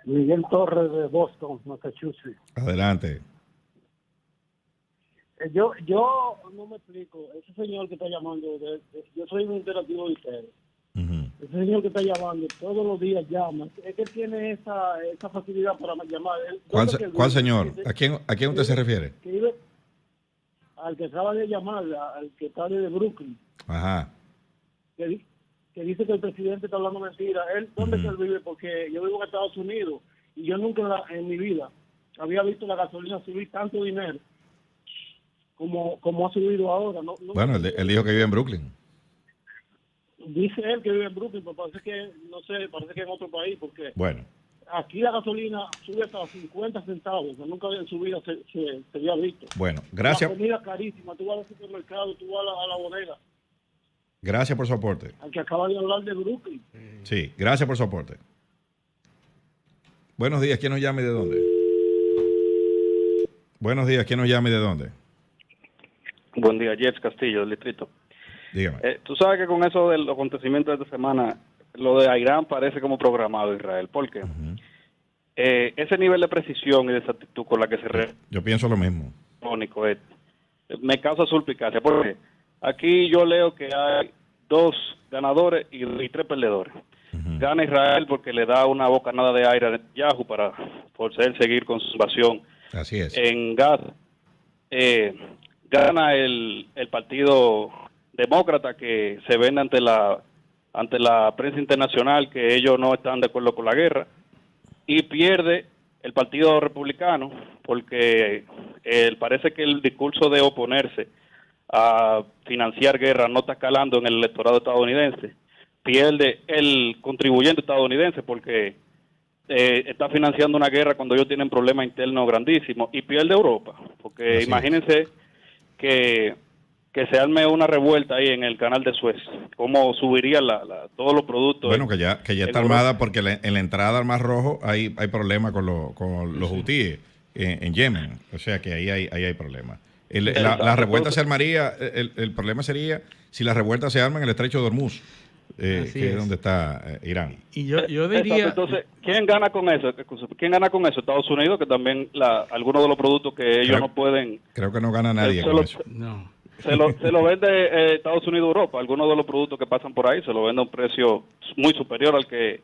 Miguel Torres de Boston, Massachusetts. Adelante. Yo no me explico. Ese señor que está llamando, yo soy un interactivo de ustedes. Ese señor que está llamando todos los días llama. Es que tiene esa facilidad para llamar. ¿Cuál señor? ¿A quién usted se refiere? Al que acaba de llamar, al que está de Brooklyn. Ajá. Que dice que el presidente está hablando mentira. ¿Dónde que él vive? Porque yo vivo en Estados Unidos y yo nunca en mi vida había visto la gasolina subir tanto dinero como ha subido ahora. Bueno, él dijo que vive en Brooklyn. Dice él que vive en Brooklyn, pero parece que, no sé, parece que en otro país, porque bueno, aquí la gasolina sube hasta 50 centavos, que nunca había subido, se había visto. Bueno, gracias. La comida carísima, tú vas al supermercado, tú vas a la bodega. Gracias por su aporte. Al que acaba de hablar de Brooklyn. Sí, gracias por su aporte. Buenos días, ¿quién nos llama y de dónde? Buenos días, ¿quién nos llama y de dónde? Buen día, Jeff Castillo, del distrito. Dígame. Tú sabes que con eso del acontecimiento de esta semana, lo de Irán parece como programado Israel. ¿Por qué? Ese nivel de precisión y de exactitud con la que se Yo pienso lo mismo. Me causa suspicacia. Porque aquí yo leo que hay 2 ganadores y 3 perdedores. Gana Israel porque le da una bocanada de aire a Netanyahu para poder seguir con su invasión. Así es. En Gaza. Gana el partido demócrata, que se vende ante la prensa internacional que ellos no están de acuerdo con la guerra, y pierde el partido republicano porque parece que el discurso de oponerse a financiar guerra no está calando en el electorado estadounidense. Pierde el contribuyente estadounidense porque está financiando una guerra cuando ellos tienen problemas internos grandísimos, y pierde Europa porque así imagínense que se arme una revuelta ahí en el canal de Suez, cómo subiría todos los productos. Bueno, que ya está armada, porque en la entrada al Mar Rojo hay problemas con los hutíes en Yemen, o sea que ahí hay problemas. La revuelta se armaría, el problema sería si la revuelta se arma en el estrecho de Hormuz, que es donde está Irán. Y yo diría... Entonces, ¿quién gana con eso? Estados Unidos, que también algunos de los productos que ellos no pueden... Creo que no gana nadie con eso. No. Se lo vende Estados Unidos Europa. Algunos de los productos que pasan por ahí se lo vende a un precio muy superior al que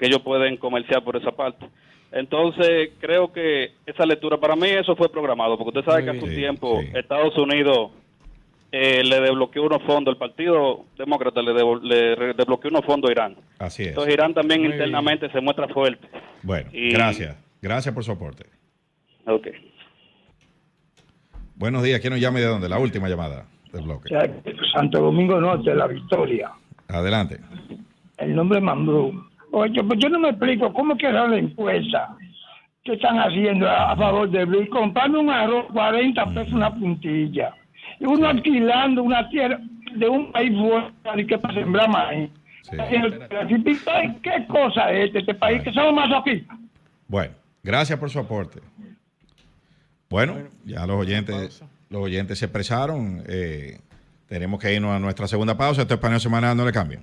ellos pueden comerciar por esa parte. Entonces, creo que esa lectura, para mí eso fue programado, porque usted sabe que hace un tiempo Estados Unidos le desbloqueó unos fondos, el Partido Demócrata le desbloqueó unos fondos a Irán. Así es. Entonces Irán también internamente se muestra fuerte. Bueno, gracias por su aporte. Ok. Buenos días, ¿quién nos llama y de dónde? La última llamada del bloque. Santo Domingo Norte, La Victoria. Adelante. El nombre es Mambrú. Oye, pues yo no me explico cómo que era la encuesta que están haciendo a favor de Luis, comprando un arroz 40 pesos una puntilla, y uno alquilando una tierra de un país fuera y que para sembrar maíz. ¿Qué cosa es este país? Que somos más aquí. Bueno, gracias por su aporte. Bueno, ya los oyentes se expresaron. Tenemos que irnos a nuestra segunda pausa. Esto es Paneo Semanal, no le cambien.